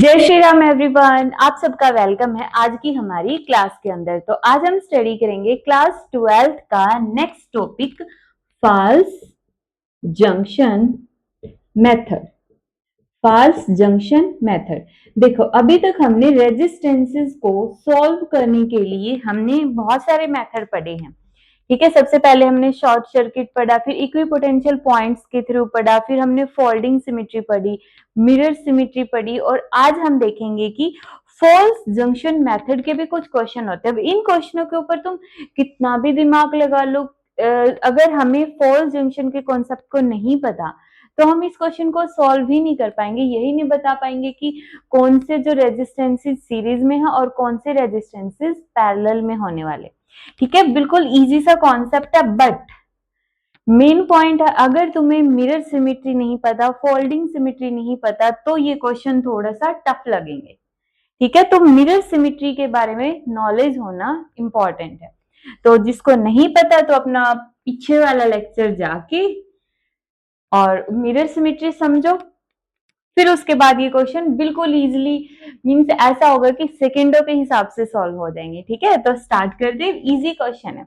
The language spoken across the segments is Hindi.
जय श्री राम एवरीवन, आप सबका वेलकम है आज की हमारी क्लास के अंदर। तो आज हम स्टडी करेंगे क्लास 12th का next topic false junction method. False junction method. देखो, अभी तक हमने रेजिस्टेंसेस को सॉल्व करने के लिए हमने बहुत सारे मेथड पढ़े हैं। ठीक है, सबसे पहले हमने शॉर्ट सर्किट पढ़ा, फिर इक्विपोटेंशियल पॉइंट्स के थ्रू पढ़ा, फिर हमने फोल्डिंग सिमेट्री पढ़ी, मिरर सिमेट्री पढ़ी, और आज हम देखेंगे कि फॉल्स जंक्शन मेथड के भी कुछ क्वेश्चन होते हैं। अब इन क्वेश्चनों के ऊपर तुम कितना भी दिमाग लगा लो, अगर हमें फॉल्स जंक्शन के कॉन्सेप्ट को नहीं पता तो हम इस क्वेश्चन को सॉल्व ही नहीं कर पाएंगे। यही नहीं बता पाएंगे कि कौन से जो रेजिस्टेंसेस सीरीज में है और कौन से रेजिस्टेंसेस पैरेलल में होने वाले। ठीक है, बिल्कुल इजी सा कॉन्सेप्ट है, बट मेन पॉइंट है अगर तुम्हें मिरर सिमेट्री नहीं पता, फोल्डिंग सिमेट्री नहीं पता, तो ये क्वेश्चन थोड़ा सा टफ लगेंगे। ठीक है, तो मिरर सिमेट्री के बारे में नॉलेज होना इंपॉर्टेंट है। तो जिसको नहीं पता तो अपना पीछे वाला लेक्चर जाके और मिरर सिमेट्री समझो, फिर उसके बाद ये क्वेश्चन बिल्कुल इजीली, मींस ऐसा होगा कि सेकेंडों के हिसाब से सॉल्व हो जाएंगे। ठीक है, तो स्टार्ट कर दे। इजी क्वेश्चन है।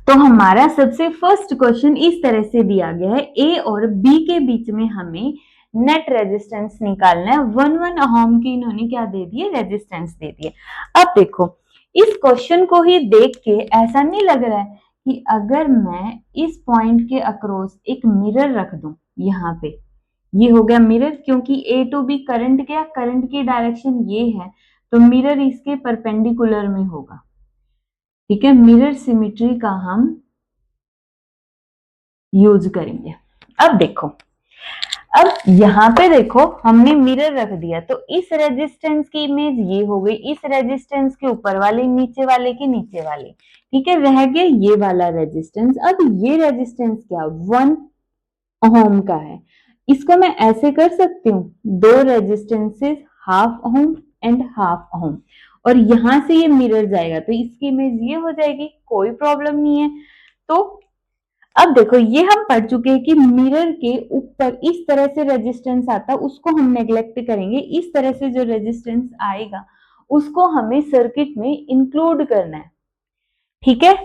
तो हमारा सबसे फर्स्ट क्वेश्चन इस तरह से दिया गया है, ए और बी के बीच में हमें नेट रेजिस्टेंस निकालना है। 1 ओम की इन्होंने क्या दे दिए, रेजिस्टेंस दे दिए। अब देखो, इस क्वेश्चन को ही देख के ऐसा नहीं लग रहा है कि अगर मैं इस पॉइंट के अक्रॉस एक मिरर रख दूं, यहाँ पे ये हो गया मिरर, क्योंकि ए टू बी करंट क्या, करंट की डायरेक्शन ये है, तो मिरर इसके परपेंडिकुलर में होगा। ठीक है, मिरर सिमेट्री का हम यूज करेंगे। अब देखो, अब यहाँ पे देखो हमने मिरर रख दिया, तो इस रेजिस्टेंस की इमेज ये हो गई, इस रेजिस्टेंस के ऊपर वाले, नीचे वाले के नीचे वाले। ठीक है, रह गया ये वाला रेजिस्टेंस। अब ये रेजिस्टेंस क्या, 1 ओम का है। इसको मैं ऐसे कर सकती हूँ, दो resistances, half ohm and half ohm, और यहां से ये मिरर जाएगा तो इसकी इमेज ये हो जाएगी, कोई प्रॉब्लम नहीं है। तो अब देखो, ये हम पढ़ चुके हैं कि मिरर के ऊपर इस तरह से रेजिस्टेंस आता है, उसको हम नेग्लेक्ट करेंगे। इस तरह से जो रेजिस्टेंस आएगा उसको हमें सर्किट में इंक्लूड करना है। ठीक है,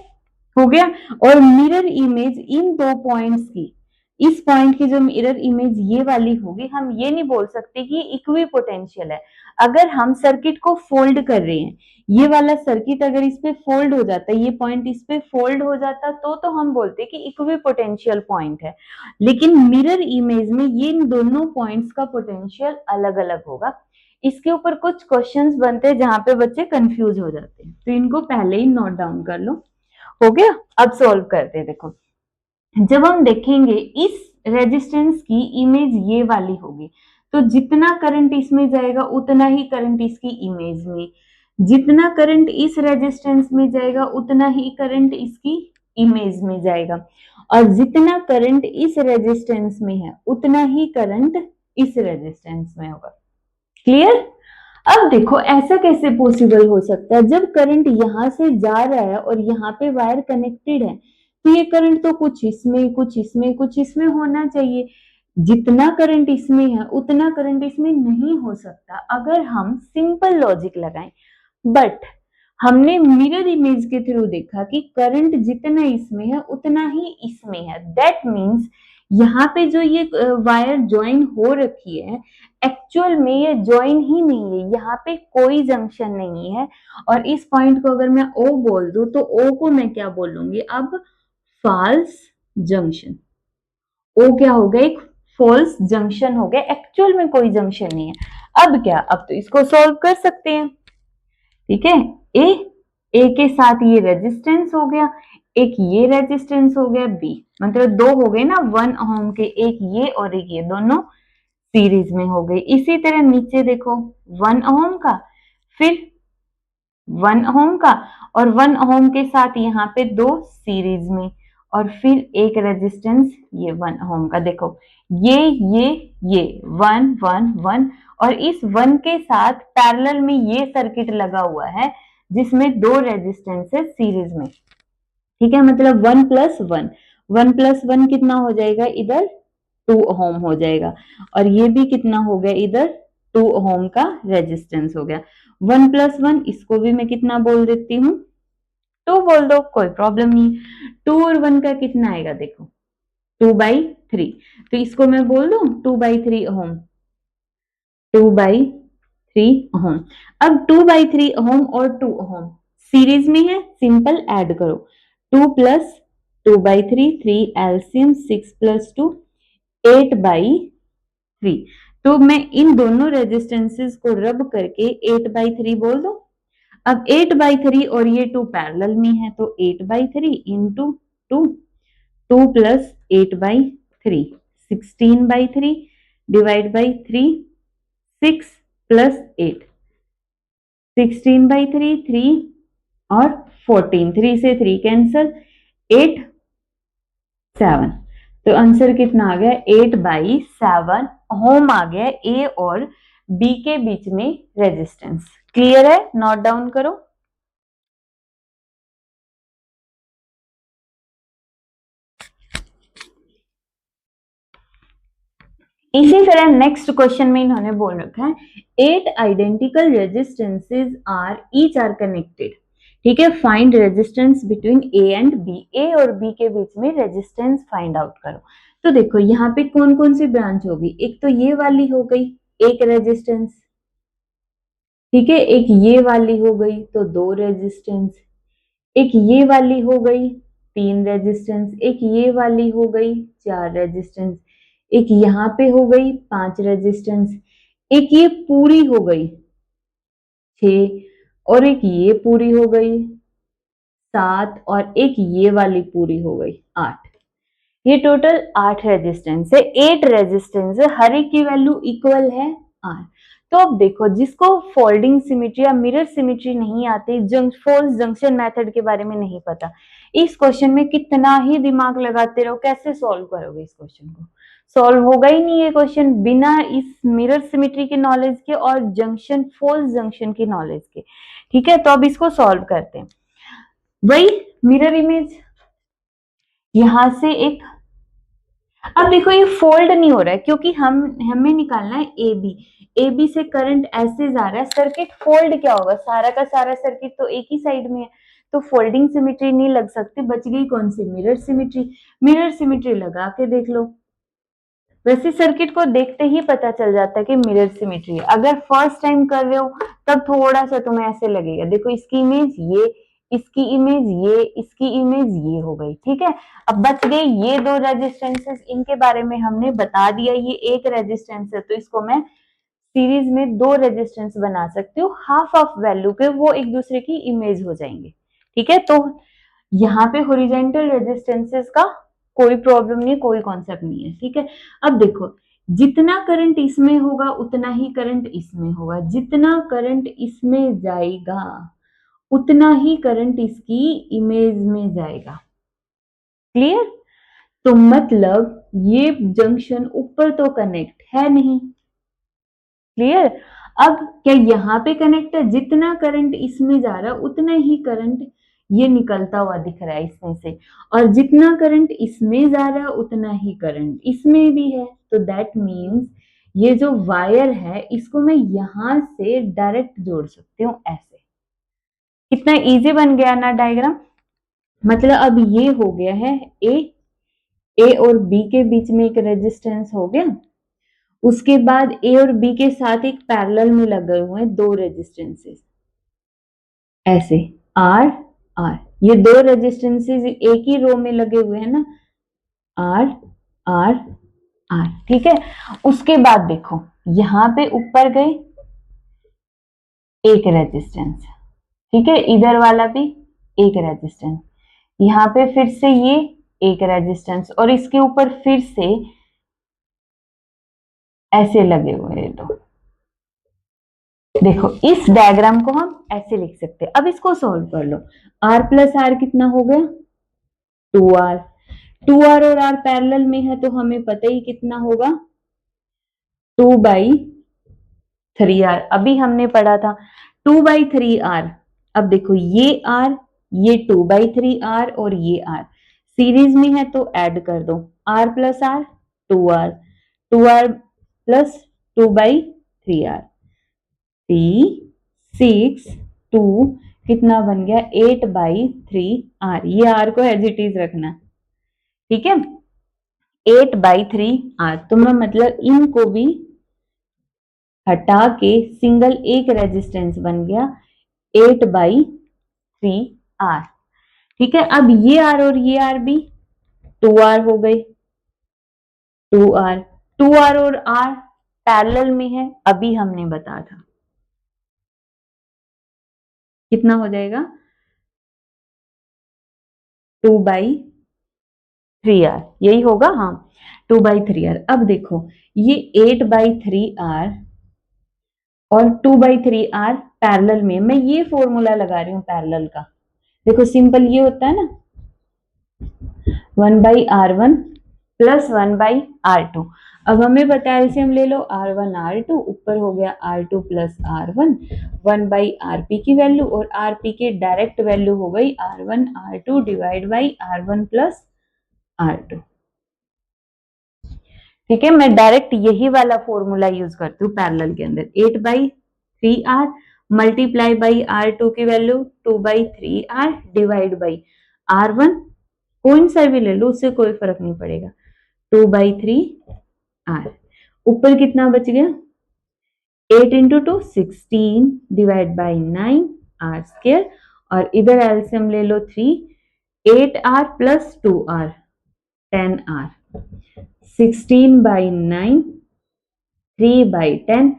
हो गया। और मिरर इमेज इन दो पॉइंट्स की, इस पॉइंट की जो मिरर इमेज ये वाली होगी, हम ये नहीं बोल सकते कि इक्वी पोटेंशियल है। अगर हम सर्किट को फोल्ड कर रहे हैं, ये वाला सर्किट अगर इस पे फोल्ड हो जाता है, ये पॉइंट इस पे फोल्ड हो जाता, तो हम बोलते कि इक्वी पोटेंशियल पॉइंट है। लेकिन मिरर इमेज में ये इन दोनों पॉइंट्स का पोटेंशियल अलग अलग होगा। इसके ऊपर कुछ क्वेश्चंस बनते हैं जहां पे बच्चे कंफ्यूज हो जाते हैं, तो इनको पहले ही नोट डाउन कर लो। हो गया, अब सॉल्व करते हैं। देखो, जब हम देखेंगे इस रेजिस्टेंस की इमेज ये वाली होगी, तो जितना करंट इसमें जाएगा उतना ही करंट इसकी इमेज में, जितना करंट इस रेजिस्टेंस में जाएगा उतना ही करंट इसकी इमेज में जाएगा, और जितना करंट इस रेजिस्टेंस में है उतना ही करंट इस रेजिस्टेंस में होगा। क्लियर। अब देखो, ऐसा कैसे पॉसिबल हो सकता है, जब करंट यहां से जा रहा है और यहाँ पे वायर कनेक्टेड है, तो ये करंट तो कुछ इसमें कुछ इसमें कुछ इसमें होना चाहिए। जितना करंट इसमें है उतना करंट इसमें नहीं हो सकता अगर हम सिंपल लॉजिक लगाएं। बट हमने मिरर इमेज के थ्रू देखा कि करंट जितना इसमें है उतना ही इसमें है। दैट मीन्स यहाँ पे जो ये वायर ज्वाइन हो रखी है, एक्चुअल में ये ज्वाइन ही नहीं है, यहाँ पे कोई जंक्शन नहीं है। और इस पॉइंट को अगर मैं O बोल दूं तो O को मैं क्या बोलूंगी अब, फॉल्स जंक्शन। O क्या हो गया, एक फॉल्स जंक्शन हो गया, एक्चुअल में कोई जंक्शन नहीं है। अब क्या, अब तो इसको सॉल्व कर सकते हैं। ठीक है, ए के साथ ये रेजिस्टेंस हो गया, एक ये रेजिस्टेंस हो गया, बी, मतलब दो हो गए ना 1 ओम के, एक ये और एक ये, दोनों सीरीज में हो गई। इसी तरह नीचे देखो, 1 ओम का, फिर 1 ओम का, और 1 ओम के साथ यहाँ पे दो सीरीज में, और फिर एक रेजिस्टेंस ये 1 ओम का। देखो, ये 1 1 1, और इस 1 के साथ पैरेलल में ये सर्किट लगा हुआ है जिसमें दो रेजिस्टेंसेस सीरीज में। ठीक है, मतलब 1 प्लस 1, 1 प्लस 1 कितना हो जाएगा इधर, 2 ओम हो जाएगा, और ये भी कितना हो गया इधर, 2 ओम का रेजिस्टेंस हो गया। 1 + 1 इसको भी मैं कितना बोल देती हूँ, 2 बोल दो, कोई प्रॉब्लम नहीं। 2 और 1 का कितना आएगा देखो, 2/3, तो इसको मैं बोल दूं 2/3 ओम, 2/3 ओम। अब 2/3 ओम और 2 ओम सीरीज में है, सिंपल ऐड करो, 2 + 2/3, 3 एलसीएम, 6 + 2 8/3। तो मैं इन दोनों रेजिस्टेंसेस को रब करके 8/3 बोल दो। अब 8/3 और ये 2 पैरेलल में है, तो 8/3 इंटू 2, 2 + 8/3, 16/3 डिवाइड बाई 3, 6 + 8, 16/3, 3 और 14, 3 से 3 कैंसल, 8 7, तो आंसर कितना आ गया, 8/7 ओम आ गया ए और बी के बीच में रेजिस्टेंस। क्लियर है, नोट डाउन करो। इसी तरह नेक्स्ट क्वेश्चन में इन्होंने बोल रखा है 8 identical resistances are each are connected. ठीक है, find resistance between A and B, A और बी के बीच में रेजिस्टेंस फाइंड आउट करो। तो देखो यहाँ पे कौन कौन सी ब्रांच होगी, एक तो ये वाली हो गई एक रेजिस्टेंस, ठीक है, एक ये वाली हो गई तो 2 रेजिस्टेंस, एक ये वाली हो गई 3 रेजिस्टेंस, एक ये वाली हो गई 4 रेजिस्टेंस, एक यहाँ पे हो गई 5 रेजिस्टेंस, एक ये पूरी हो गई 6, और एक ये पूरी हो गई 7, और एक ये वाली पूरी हो गई 8। ये टोटल 8 रेजिस्टेंस है, 8 रेजिस्टेंस है, हर एक की वैल्यू इक्वल है R। तो अब देखो जिसको फोल्डिंग सिमेट्री या मिरर सिमेट्री नहीं आती, फोल्स जंक्शन मेथड के बारे में नहीं पता, इस क्वेश्चन में कितना ही दिमाग लगाते रहो, कैसे सॉल्व करोगे इस क्वेश्चन को, सॉल्व होगा ही नहीं ये क्वेश्चन बिना इस मिरर सिमेट्री के नॉलेज के और जंक्शन फोल्स जंक्शन की नॉलेज के। ठीक है, तो अब इसको सॉल्व करते हैं। वही मिरर इमेज यहां से एक, अब देखो ये फोल्ड नहीं हो रहा है क्योंकि हमें निकालना है ए बी, ए बी से करंट ऐसे जा रहा है, सर्किट फोल्ड क्या होगा, सारा का सारा सर्किट तो एक ही साइड में है, तो फोल्डिंग सिमेट्री नहीं लग सकती, बच गई कौन सी, मिरर सिमेट्री। मिरर सिमेट्री लगा के देख लो, वैसे सर्किट को देखते ही पता चल जाता है कि मिरर सिमेट्री है। अगर फर्स्ट टाइम कर रहे हो तब थोड़ा सा तुम्हें ऐसे लगेगा, देखो इसकी इमेज ये, इसकी इमेज ये, इसकी इमेज ये हो गई। ठीक है, अब बच गए ये 2 रेजिस्टेंसेस, इनके बारे में हमने बता दिया, ये एक रेजिस्टेंस है तो इसको मैं सीरीज में 2 रेजिस्टेंस बना सकती हूँ, हाफ ऑफ वैल्यू के, वो एक दूसरे की इमेज हो जाएंगे। ठीक है, तो यहाँ पे हॉरिजॉन्टल रेजिस्टेंसेस का कोई प्रॉब्लम नहीं, कोई कॉन्सेप्ट नहीं है। ठीक है, अब देखो जितना करंट इसमें होगा उतना ही करंट इसमें होगा, जितना करंट इसमें जाएगा उतना ही करंट इसकी इमेज में जाएगा। क्लियर, तो मतलब ये जंक्शन ऊपर तो कनेक्ट है नहीं। क्लियर, अब क्या यहाँ पे कनेक्ट है, जितना करंट इसमें जा रहा है उतना ही करंट ये निकलता हुआ दिख रहा है इसमें से, और जितना करंट इसमें जा रहा है उतना ही करंट इसमें भी है, तो दैट मीन्स ये जो वायर है इसको मैं यहां से डायरेक्ट जोड़ सकती हूँ ऐसे। कितना इजी बन गया ना डायग्राम, मतलब अब ये हो गया है ए और बी के बीच में एक रेजिस्टेंस हो गया, उसके बाद ए और बी के साथ एक पैरेलल में लगे हुए हैं 2 रेजिस्टेंसेस ऐसे, आर आर, ये 2 रेजिस्टेंसेस एक ही रो में लगे हुए हैं ना, आर आर आर। ठीक है, उसके बाद देखो यहां पे ऊपर गए एक रेजिस्टेंस, ठीक है, इधर वाला भी एक रेजिस्टेंस, यहाँ पे फिर से ये एक रेजिस्टेंस, और इसके ऊपर फिर से ऐसे लगे हुए हैं 2। देखो इस डायग्राम को हम ऐसे लिख सकते हैं। अब इसको सॉल्व कर लो, r प्लस आर कितना हो गया, 2r, 2r और r पैरेलल में है तो हमें पता ही कितना होगा, 2/3r, अभी हमने पढ़ा था 2/3r। अब देखो ये r, ये 2/3r और ये r सीरीज में है तो ऐड कर दो, r plus r 2r, 2r plus 2/3 3R, 3, 6, 2 कितना बन गया 8/3R। ये R को एज इट इज रखना, ठीक है। 8/3R तो मैं मतलब इनको भी हटा के सिंगल एक रेजिस्टेंस बन गया 8/3R, ठीक है। अब ये R और ये R भी 2R हो गए, 2R, 2R और R पैरेलल में है, अभी हमने बताया था कितना हो जाएगा 2/3R, यही होगा, हाँ 2/3R। अब देखो ये 8/3R और 2/3R पैरेलल में, मैं ये फॉर्मूला लगा रही हूँ पैरेलल का। देखो सिंपल ये होता है ना 1/R1 प्लस 1/R2। अब हमें पता है एलसीएम ले लो R1 R2, ऊपर हो गया R2 प्लस R1, 1/RP की वैल्यू और RP की डायरेक्ट वैल्यू हो गई R1 R2 divide by R1 plus R2, ठीक है। मैं डायरेक्ट यही वाला फॉर्मूला यूज करती हूँ पैरेलल के अंदर, 8/3R मल्टीप्लाई बाई R2 की value 2/3R divide by R1, कौन सा भी ले लो उससे कोई फर्क नहीं पड़ेगा, 2/3R। ऊपर कितना बच गया 8 इंटू 2 16 डिवाइड बाई 9R², और इधर एलसीएम ले लो 3, 8R plus 2R 10R, 16/9, 3/10,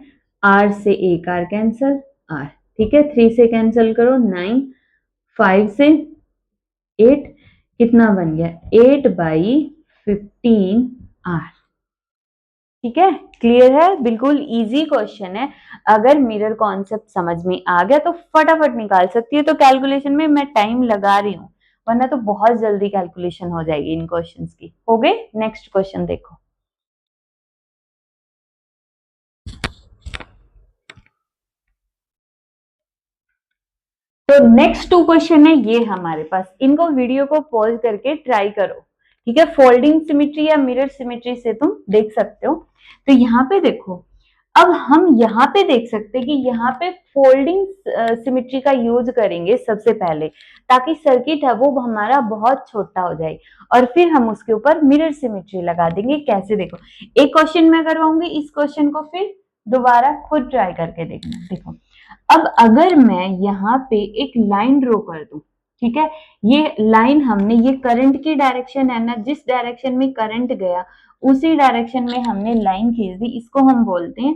R से एक R कैंसल R, ठीक है। 3 से कैंसल करो 9, 5 से 8 कितना बन गया 8/15R, ठीक है। क्लियर है, बिल्कुल इजी क्वेश्चन है। अगर मिरर कॉन्सेप्ट समझ में आ गया तो फटाफट निकाल सकती है। तो कैलकुलेशन में मैं टाइम लगा रही हूँ, वरना तो बहुत जल्दी कैलकुलेशन हो जाएगी इन क्वेश्चंस की। हो गए, नेक्स्ट क्वेश्चन देखो। तो नेक्स्ट 2 क्वेश्चन है ये हमारे पास, इनको वीडियो को पॉज करके ट्राई करो, ठीक है। फोल्डिंग सिमेट्री या मिरर सिमेट्री से तुम देख सकते हो। तो यहाँ पे देखो, अब हम यहाँ पे देख सकते हैं कि यहाँ पे फोल्डिंग सिमेट्री का यूज करेंगे सबसे पहले, ताकि सर्किट है वो हमारा बहुत छोटा हो जाए, और फिर हम उसके ऊपर मिरर सिमेट्री लगा देंगे। कैसे देखो, एक क्वेश्चन मैं करवाऊंगी, इस क्वेश्चन को फिर दोबारा खुद ट्राई करके देखना। देखो अब अगर मैं यहाँ पे एक लाइन ड्रॉ कर दूं, ठीक है, ये लाइन हमने, ये करंट की डायरेक्शन है ना, जिस डायरेक्शन में करंट गया उसी डायरेक्शन में हमने लाइन खींच दी, इसको हम बोलते हैं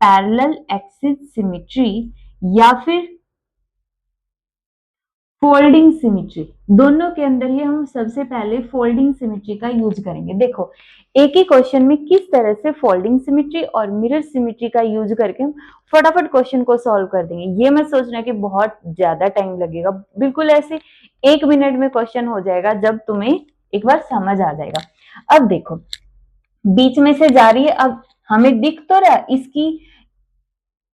पैरेलल एक्सिस सिमेट्री या फिर फोल्डिंग सिमेट्री। दोनों के अंदर ही हम सबसे पहले फोल्डिंग सिमेट्री का यूज करेंगे। देखो एक ही क्वेश्चन में किस तरह से फोल्डिंग सिमेट्री और मिरर सिमेट्री का यूज करके हम फटाफट क्वेश्चन को सॉल्व कर देंगे। ये मैं सोच रहा कि बहुत ज्यादा टाइम लगेगा, बिल्कुल ऐसे 1 मिनट में क्वेश्चन हो जाएगा जब तुम्हें एक बार समझ आ जाएगा। अब देखो बीच में से जा रही है, अब हमें दिख तो रहा इसकी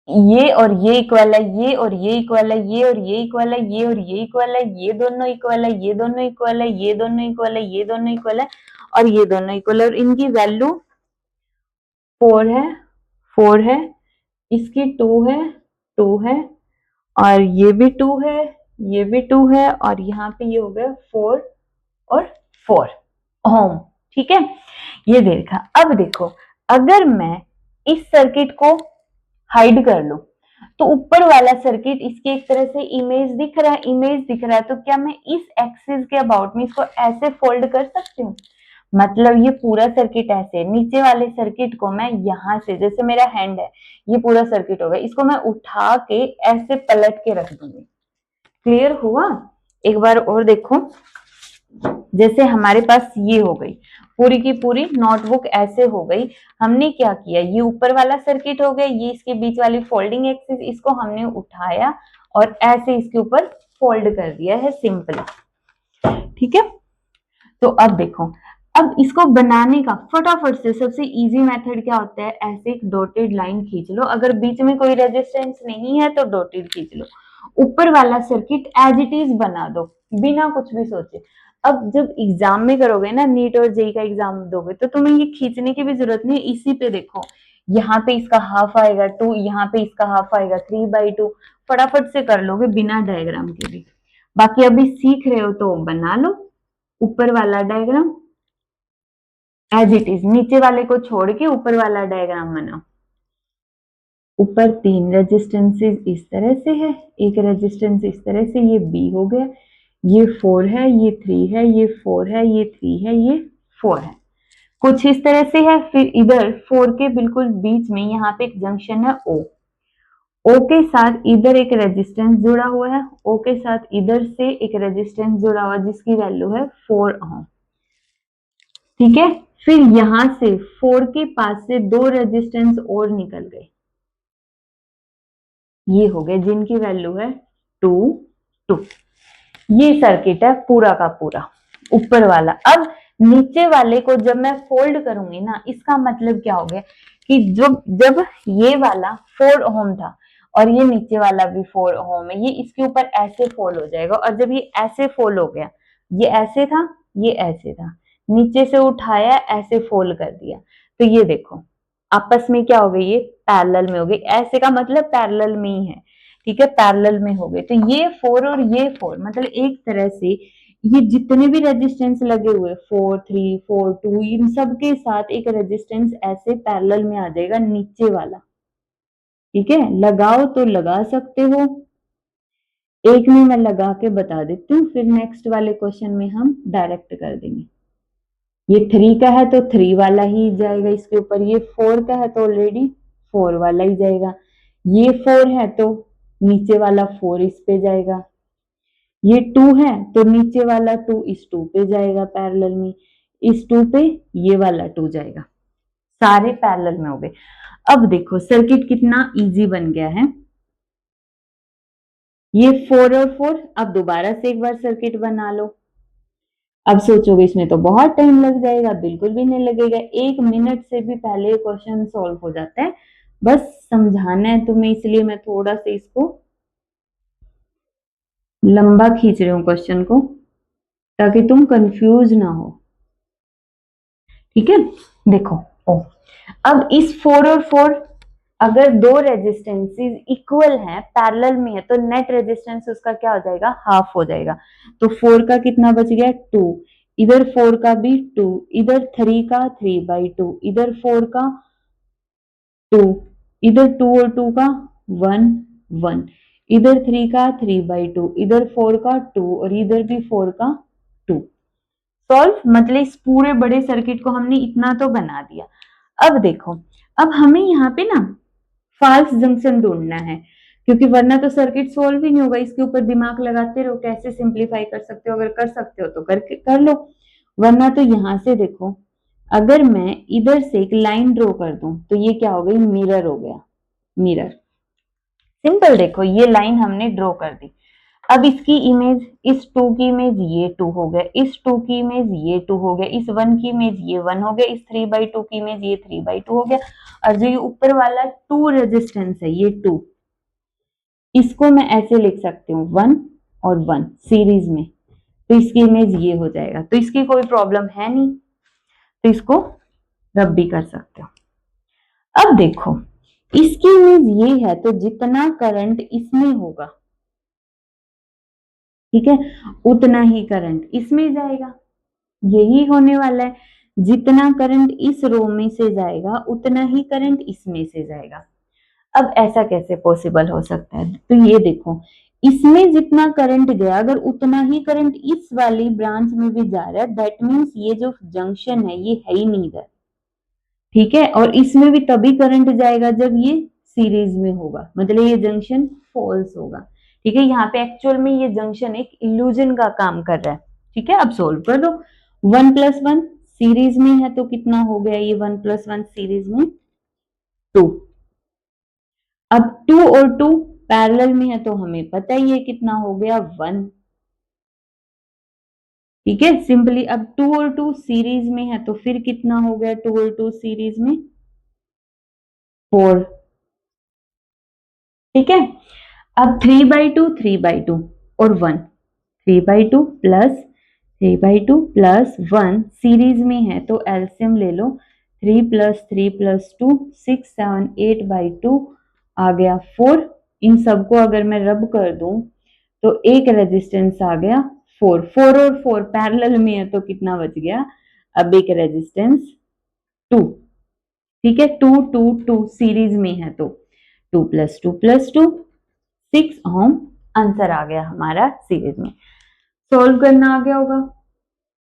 ये और ये इक्वल है, ये और ये इक्वल है, ये और ये इक्वल है, ये और ये इक्वल है, ये दोनों इक्वल है, ये दोनों इक्वल है, ये दोनों इक्वल है, ये दोनों इक्वल है, और ये दोनों इक्वल है, और इनकी वैल्यू 4 है, 4 है, इसकी 2 है, 2 है, और ये भी 2 है, ये भी 2 है, और यहाँ पे ये हो गया 4 और 4 ओम, ठीक है। ये देखा। अब देखो अगर मैं इस सर्किट को हाइड कर लो तो ऊपर वाला सर्किट इसके एक तरह से इमेज दिख रहा है, इमेज दिख रहा है, तो क्या मैं इस एक्सिस के अबाउट में इसको ऐसे फोल्ड कर सकती हूँ? मतलब ये पूरा सर्किट ऐसे, नीचे वाले सर्किट को मैं यहाँ से, जैसे मेरा हैंड है, ये पूरा सर्किट होगा, इसको मैं उठा के ऐसे पलट के रख दूंगी। क्लियर हुआ? एक बार और देखो, जैसे हमारे पास ये हो गई पूरी की पूरी नोटबुक ऐसे हो गई। हमने क्या किया, ये ऊपर वाला सर्किट हो गया, ये इसके बीच वाली फोल्डिंग एक्सिस, इसको हमने उठाया और ऐसे इसके ऊपर फोल्ड कर दिया है सिंपल, ठीक है। तो अब देखो, अब इसको बनाने का फटाफट से सबसे इजी मेथड क्या होता है, ऐसे एक डॉटेड लाइन खींच लो, अगर बीच में कोई रेजिस्टेंस नहीं है तो डॉटेड खींच लो, ऊपर वाला सर्किट एज इट इज बना दो बिना कुछ भी सोचे। अब जब एग्जाम में करोगे ना, नीट और जेई का एग्जाम दोगे, तो तुम्हें ये खींचने की भी जरूरत नहीं, इसी पे देखो यहाँ पे इसका हाफ आएगा 2, यहाँ पे इसका हाफ आएगा 3/2। फटाफट से कर लोगे बिना डायग्राम के भी। बाकी अभी सीख रहे हो तो बना लो ऊपर वाला डायग्राम एज इट इज, नीचे वाले को छोड़ के ऊपर वाला डायग्राम बनाओ। ऊपर 3 रेजिस्टेंसेस इस तरह से है, एक रेजिस्टेंस इस तरह से, ये बी हो गया, ये 4 है, ये 3 है, ये 4 है, ये 3 है, ये 4 है, कुछ इस तरह से है। फिर इधर 4 के बिल्कुल बीच में यहाँ पे एक जंक्शन है O, O के साथ इधर एक रेजिस्टेंस जुड़ा हुआ है, O के साथ इधर से एक रेजिस्टेंस जुड़ा हुआ जिसकी वैल्यू है 4 ओम। ठीक है, फिर यहां से 4 के पास से 2 रेजिस्टेंस और निकल गए, ये हो गए जिनकी वैल्यू है 2 2। ये सर्किट है पूरा का पूरा ऊपर वाला। अब नीचे वाले को जब मैं फोल्ड करूंगी ना, इसका मतलब क्या हो गया कि जब ये वाला 4 ओम था और ये नीचे वाला भी 4 ओम है, ये इसके ऊपर ऐसे फोल्ड हो जाएगा, और जब ये ऐसे फोल्ड हो गया, ये ऐसे था, ये ऐसे था, नीचे से उठाया ऐसे फोल्ड कर दिया, तो ये देखो आपस में क्या हो गई, ये पैरेलल में हो गई। ऐसे का मतलब पैरेलल में ही है, ठीक है, पैरेलल में हो गए। तो ये 4 और ये 4 मतलब एक तरह से ये जितने भी रेजिस्टेंस लगे हुए 4 3 4 2 इन सब के साथ एक रेजिस्टेंस ऐसे पैरेलल में आ जाएगा नीचे वाला। ठीक है, लगाओ तो लगा सकते हो, एक में मैं लगा के बता देती हूँ, फिर नेक्स्ट वाले क्वेश्चन में हम डायरेक्ट कर देंगे। ये 3 का है तो 3 वाला ही जाएगा इसके ऊपर, ये 4 का है तो ऑलरेडी 4 वाला ही जाएगा, ये 4 है तो नीचे वाला 4 इस पे जाएगा, ये 2 है तो नीचे वाला 2 इस 2 पे जाएगा पैरेलल में, इस 2 पे ये वाला 2 जाएगा, सारे पैरेलल में हो गए। अब देखो सर्किट कितना इजी बन गया है। ये 4 और 4, अब दोबारा से एक बार सर्किट बना लो। अब सोचोगे इसमें तो बहुत टाइम लग जाएगा, बिल्कुल भी नहीं लगेगा, 1 मिनट से भी पहले क्वेश्चन सॉल्व हो जाता है। बस समझाना है तुम्हें, इसलिए मैं थोड़ा सा इसको लंबा खींच रही हूँ क्वेश्चन को, ताकि तुम कंफ्यूज ना हो। ठीक है, देखो ओ, अब इस 4 और 4 अगर दो रेजिस्टेंसेस इक्वल हैं, पैरेलल में है, तो नेट रेजिस्टेंस उसका क्या हो जाएगा, हाफ हो जाएगा। तो 4 का कितना बच गया 2, इधर 4 का भी 2, इधर 3 का 3/2, इधर 4 का 2, इधर 2 और 2 का 1 1, इधर 3 का 3/2, इधर 4 का 2 और इधर भी 4 का 2। सॉल्व मतलब इस पूरे बड़े सर्किट को हमने इतना तो बना दिया। अब देखो, अब हमें यहाँ पे ना फाल्स जंक्शन ढूंढना है, क्योंकि वरना तो सर्किट सोल्व ही नहीं होगा। इसके ऊपर दिमाग लगाते रहो कैसे सिंप्लीफाई कर सकते हो, अगर कर सकते हो तो कर लो, वरना तो यहां से देखो, अगर मैं इधर से एक लाइन ड्रॉ कर दूं तो ये क्या हो गई, मिरर हो गया, मिरर। सिंपल, देखो ये लाइन हमने ड्रॉ कर दी, अब इसकी इमेज, इस 2 की इमेज ये 2 हो गया, इस 2 की इमेज ये 2 हो गया, इस 1 की इमेज ये 1 हो गया, इस 3/2 की इमेज ये 3/2 हो गया, और जो ये ऊपर वाला 2 रेजिस्टेंस है ये 2, इसको मैं ऐसे लिख सकती हूँ 1 और 1 सीरीज में, तो इसकी इमेज ये हो जाएगा, तो इसकी कोई प्रॉब्लम है नहीं, तो इसको रब भी कर सकते हो। अब देखो इसकी इमेज ये है, तो जितना करंट इसमें होगा, ठीक है, उतना ही करंट इसमें जाएगा, यही होने वाला है, जितना करंट इस रो में से जाएगा उतना ही करंट इसमें से जाएगा। अब ऐसा कैसे पॉसिबल हो सकता है, तो ये देखो इसमें जितना करंट गया अगर उतना ही करंट इस वाली ब्रांच में भी जा रहा है, दैट मीन्स ये जो जंक्शन है ये है ही नहीं इधर, ठीक है, और इसमें भी तभी करंट जाएगा जब ये सीरीज में होगा, मतलब ये जंक्शन फॉल्स होगा। ठीक है, यहाँ पे एक्चुअल में ये जंक्शन एक इल्यूजन का काम कर रहा है। ठीक है, अब सोल्व कर दो, 1 + 1 सीरीज में है तो कितना हो गया, ये 1 + 1 सीरीज में 2, अब 2 और 2 पैरेलल में है तो हमें पता ही है कितना हो गया 1। ठीक है, सिंपली अब 2 और 2 सीरीज में है तो फिर कितना हो गया 2 और 2 सीरीज में 4। ठीक है, अब 3/2 3/2 और 1, 3/2 + 3/2 + 1 सीरीज में है तो एलसीएम ले लो, 3+3+2 6 7 8/2 आ गया 4। इन सबको अगर मैं रब कर दूं तो एक रेजिस्टेंस आ गया 4। 4 और 4 पैरेलल में है तो कितना बच गया, अब एक रेजिस्टेंस 2। ठीक है, 2 2 2 सीरीज में है तो 2+2+2 6 ओम आंसर आ गया हमारा सीरीज में। सॉल्व करना आ गया होगा।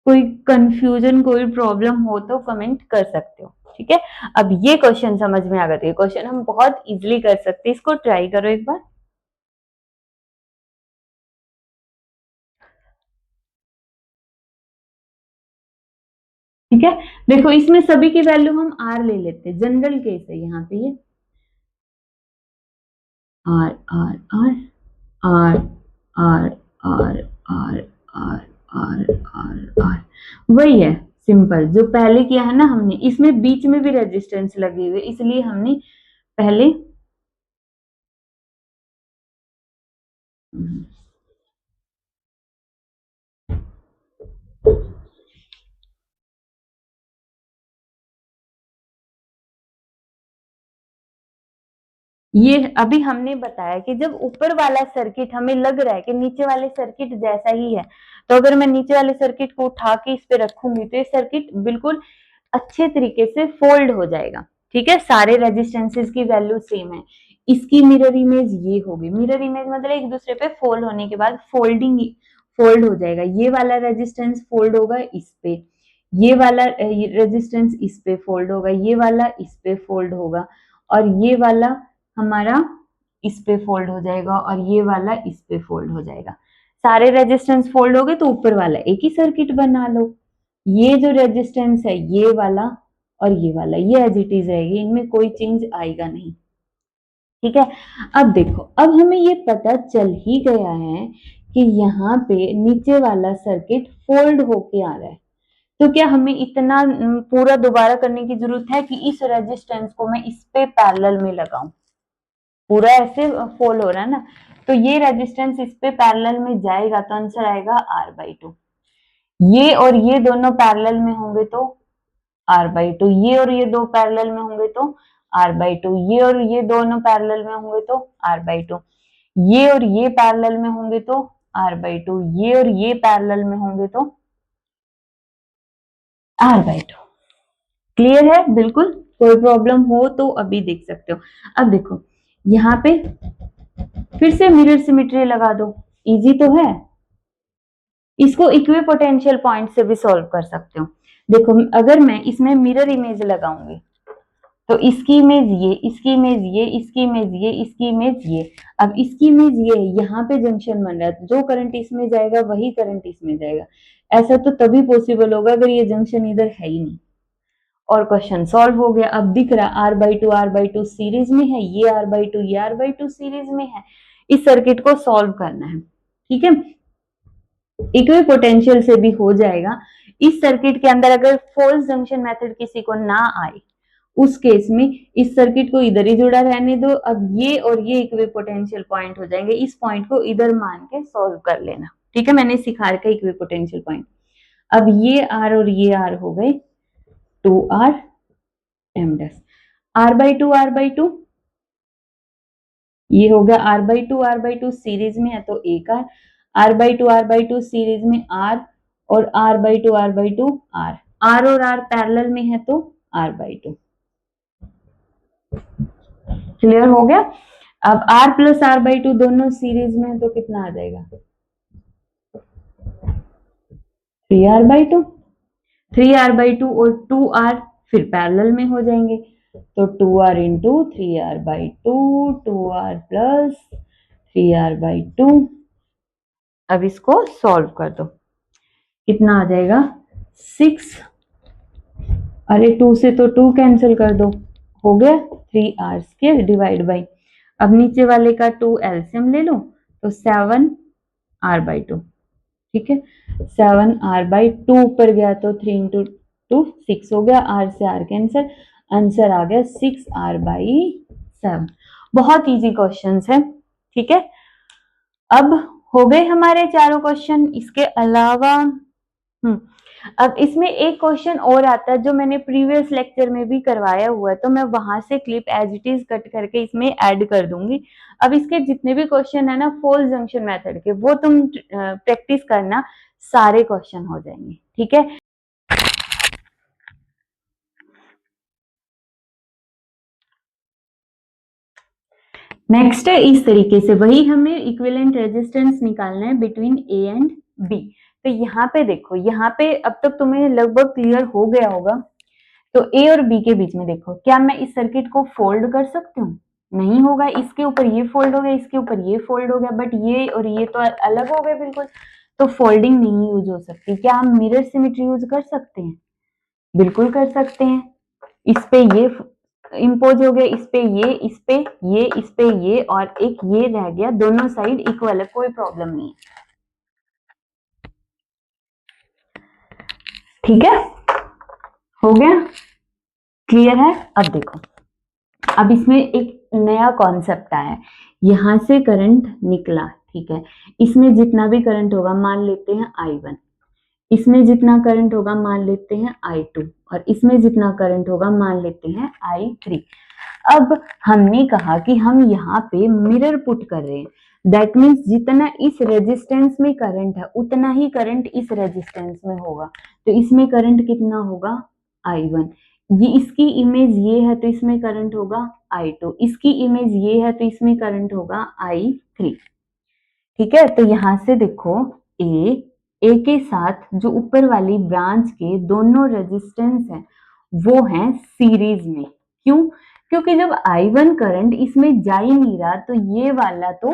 कोई कंफ्यूजन कोई प्रॉब्लम हो तो कमेंट कर सकते हो। ठीक है, अब ये क्वेश्चन समझ में आ गया, ये क्वेश्चन हम बहुत इजीली कर सकते हैं, इसको ट्राई करो एक बार। ठीक है, देखो इसमें सभी की वैल्यू हम आर ले लेते हैं, जनरल केस है यहाँ पे ये R R R R R R R R R R R, वही है सिंपल जो पहले किया है ना हमने। इसमें बीच में भी रेजिस्टेंस लगी हुई है इसलिए हमने पहले ये अभी हमने बताया कि जब ऊपर वाला सर्किट हमें लग रहा है कि नीचे वाले सर्किट जैसा ही है, तो अगर मैं नीचे वाले सर्किट को उठा के इस पे रखूंगी तो ये सर्किट बिल्कुल अच्छे तरीके से फोल्ड हो जाएगा। ठीक है, सारे रेजिस्टेंसेस की वैल्यू सेम है। इसकी मिरर इमेज ये होगी, मिरर इमेज मतलब एक दूसरे पे फोल्ड होने के बाद फोल्ड हो जाएगा। ये वाला रेजिस्टेंस फोल्ड होगा इस पे, ये वाला रेजिस्टेंस इस पे फोल्ड होगा, ये वाला इस पे फोल्ड होगा, और ये वाला हमारा इस पे फोल्ड हो जाएगा, और ये वाला इस पे फोल्ड हो जाएगा। सारे रेजिस्टेंस फोल्ड हो गए तो ऊपर वाला एक ही सर्किट बना लो। ये जो रेजिस्टेंस है ये वाला और ये वाला ये एज इट इज रहेगी, इनमें कोई चेंज आएगा नहीं। ठीक है, अब देखो अब हमें ये पता चल ही गया है कि यहाँ पे नीचे वाला सर्किट फोल्ड होके आ रहा है, तो क्या हमें इतना पूरा दोबारा करने की जरूरत है कि इस रेजिस्टेंस को मैं इस पे पैरेलल में लगाऊं? पूरा ऐसे फोल्ड हो रहा है ना, तो ये रेजिस्टेंस इस पे पैरेलल में जाएगा तो आंसर आएगा R/2। ये और ये दोनों पैरेलल में होंगे तो R/2, ये और ये दो पैरेलल में होंगे तो R/2, ये और ये दोनों पैरेलल में होंगे तो R/2, ये और ये पैरेलल में होंगे तो R/2, ये और ये पैरेलल में होंगे तो R/2। क्लियर है बिल्कुल? कोई प्रॉब्लम हो तो अभी देख सकते हो। अब देखो यहाँ पे फिर से मिरर सिमेट्री लगा दो, इजी तो है। इसको इक्विपोटेंशियल पॉइंट से भी सॉल्व कर सकते हो। देखो अगर मैं इसमें मिरर इमेज लगाऊंगी तो इसकी इमेज ये, इसकी इमेज ये, इसकी इमेज ये, इसकी इमेज ये। अब इसकी इमेज ये, यहाँ पे जंक्शन बन रहा है, जो करंट इसमें जाएगा वही करंट इसमें जाएगा। ऐसा तो तभी पॉसिबल होगा अगर ये जंक्शन इधर है ही नहीं। और क्वेश्चन सॉल्व हो गया। अब दिख रहा R/2 सीरीज में है, ये R/2 ये R/2 सीरीज में है। इस सर्किट को सॉल्व करना है। ठीक है, इक्वी पोटेंशियल से भी हो जाएगा। इस सर्किट के अंदर अगर फॉल्स जंक्शन मेथड किसी को ना आए उस केस में इस सर्किट को इधर ही जुड़ा रहने दो। अब ये और ये इक्वी पोटेंशियल पॉइंट हो जाएंगे, इस पॉइंट को इधर मान के सॉल्व कर लेना। ठीक है, मैंने सिखा रखा इक्वी पोटेंशियल पॉइंट। अब ये R और ये R हो गए 2R m डैश। R/2 ये हो गया R/2 सीरीज में है तो एक R/2 सीरीज में R और R/2 R और R पैरेलल में है तो R/2। क्लियर हो गया? अब R प्लस R/2 दोनों सीरीज में है तो कितना आ जाएगा 3R/2। 3R/2 और 2R फिर पैरेलल में हो जाएंगे तो 2R into 3R/2 2R plus 3R/2। अब इसको सॉल्व कर दो, कितना आ जाएगा 6। अरे 2 से तो 2 कैंसिल कर दो, हो गया 3R² डिवाइड बाई, अब नीचे वाले का 2 एलसीएम ले लो तो 7R/2। ठीक है, 7R/2 ऊपर गया तो 3 इंटू 2 6 हो गया, R से R कैंसिल, आंसर आ गया 6R/7। बहुत इजी क्वेश्चंस है। ठीक है, अब हो गए हमारे चारों क्वेश्चन। इसके अलावा अब इसमें एक क्वेश्चन और आता है जो मैंने प्रीवियस लेक्चर में भी करवाया हुआ है, तो मैं वहां से clip as it is cut करके इसमें ऐड कर दूंगी। अब इसके जितने भी क्वेश्चन है ना फोल्ड जंक्शन मेथड के, वो तुम प्रैक्टिस करना, सारे क्वेश्चन हो जाएंगे, ठीक है। नेक्स्ट है इस तरीके से, वही हमें इक्विवेलेंट रेजिस्टेंस निकालना है बिटवीन ए एंड बी। तो यहाँ पे देखो, यहाँ पे अब तक तुम्हें लगभग क्लियर हो गया होगा। तो ए और बी के बीच में देखो, क्या मैं इस सर्किट को फोल्ड कर सकती हूँ? नहीं होगा, इसके ऊपर ये फोल्ड हो गया, इसके ऊपर ये फोल्ड हो गया, बट ये और ये तो अलग हो गए बिल्कुल, तो फोल्डिंग नहीं यूज हो सकती। क्या हम मिरर सिमेट्री यूज कर सकते हैं? बिल्कुल कर सकते हैं। इस पे ये इम्पोज हो गया, इस पे ये, इस पे ये, इस पे ये, और एक ये रह गया, दोनों साइड इक्वल है, कोई प्रॉब्लम नहीं है, ठीक है, हो गया, क्लियर है। अब देखो, अब इसमें एक नया कॉन्सेप्ट आया है, यहां से करंट निकला, ठीक है, इसमें जितना भी करंट होगा मान लेते हैं I1, इसमें जितना करंट होगा मान लेते हैं I2, और इसमें जितना करंट होगा मान लेते हैं I3। अब हमने कहा कि हम यहाँ पे मिरर पुट कर रहे हैं, दैट मीन्स जितना इस रेजिस्टेंस में करंट है उतना ही करंट इस रेजिस्टेंस में होगा। तो इसमें करंट कितना होगा? I1। ये इसकी इमेज ये है तो इसमें करंट होगा I2, इसकी इमेज ये है तो इसमें करंट होगा I3, ठीक है। तो यहां से देखो, ए के साथ जो ऊपर वाली ब्रांच के दोनों रेजिस्टेंस हैं वो हैं सीरीज में। क्यों? क्योंकि जब I1 करंट इसमें जा ही नहीं रहा तो ये वाला तो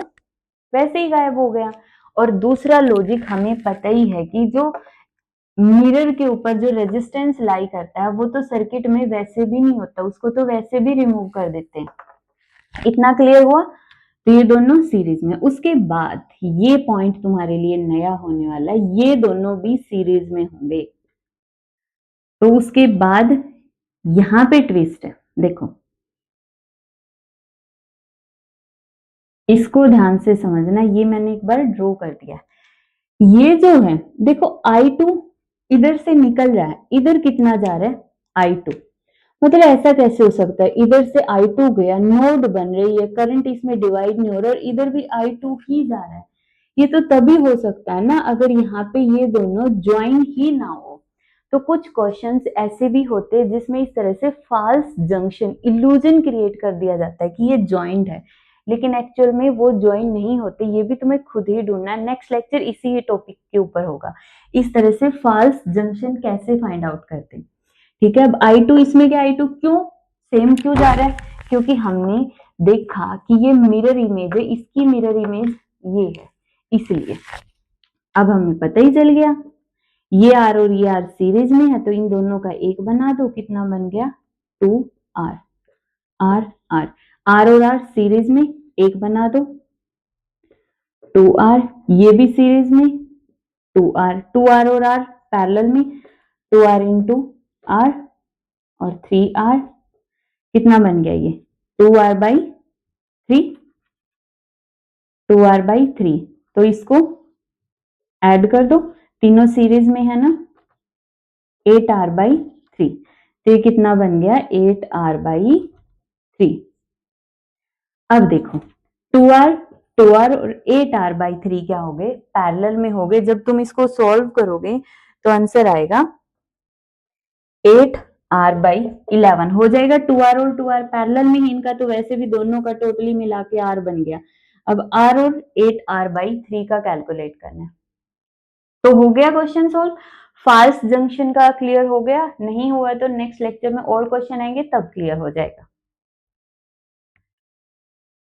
वैसे ही गायब हो गया। और दूसरा लॉजिक हमें पता ही है कि जो मिरर के ऊपर जो रेजिस्टेंस लाई करता है वो तो सर्किट में वैसे भी नहीं होता, उसको तो वैसे भी रिमूव कर देते हैं। इतना क्लियर हुआ? तो ये दोनों सीरीज में, उसके बाद ये पॉइंट तुम्हारे लिए नया होने वाला है, ये दोनों भी सीरीज में होंगे। तो उसके बाद यहां पे ट्विस्ट है, देखो इसको ध्यान से समझना, ये मैंने एक बार ड्रॉ कर दिया। ये जो है देखो, I2 इधर से निकल रहा है, इधर कितना जा रहा है? I2। मतलब ऐसा कैसे हो सकता है, इधर से I2 गया, नोड बन रही है, करंट इसमें डिवाइड नहीं हो रहा और इधर भी I2 ही जा रहा है। ये तो तभी हो सकता है ना अगर यहाँ पे ये दोनों ज्वाइन ही ना हो। तो कुछ क्वेश्चंस ऐसे भी होते हैं जिसमें इस तरह से फाल्स जंक्शन इल्यूजन क्रिएट कर दिया जाता है कि ये ज्वाइंट है, लेकिन एक्चुअल में वो ज्वाइन नहीं होते। ये भी तुम्हें खुद ही ढूंढना है, नेक्स्ट लेक्चर इसी टॉपिक के ऊपर होगा, इस तरह से फाल्स जंक्शन कैसे फाइंड आउट करते हैं, ठीक है। अब I2 इसमें क्या, I2 क्यों सेम क्यों जा रहा है? क्योंकि हमने देखा कि ये मिरर इमेज है, इसकी मिरर इमेज ये है, इसलिए अब हमें पता ही चल गया। ये R और ये R सीरीज में है तो इन दोनों का एक बना दो, कितना बन गया? 2R। R R R और R सीरीज में, एक बना दो 2R। ये भी सीरीज में 2R, 2R और R पैरेलल में 2R इंटू R और 3R, कितना बन गया ये? 2R/3, 2R/3। तो इसको ऐड कर दो, तीनों सीरीज में है ना, 8R/3। तो ये कितना बन गया? 8R/3। अब देखो 2R, 2R और 8R/3 क्या हो गए? पैरेलल में हो गए। जब तुम इसको सॉल्व करोगे तो आंसर आएगा 8R/11 हो जाएगा। 2R और 2R पैरेलल में ही, इनका तो वैसे भी दोनों का टोटली मिला के R बन गया। अब R और 8R/3 का कैलकुलेट करना है। तो हो गया क्वेश्चन सॉल्व। फाल्स जंक्शन का क्लियर हो गया? नहीं हुआ तो नेक्स्ट लेक्चर में और क्वेश्चन आएंगे तब क्लियर हो जाएगा।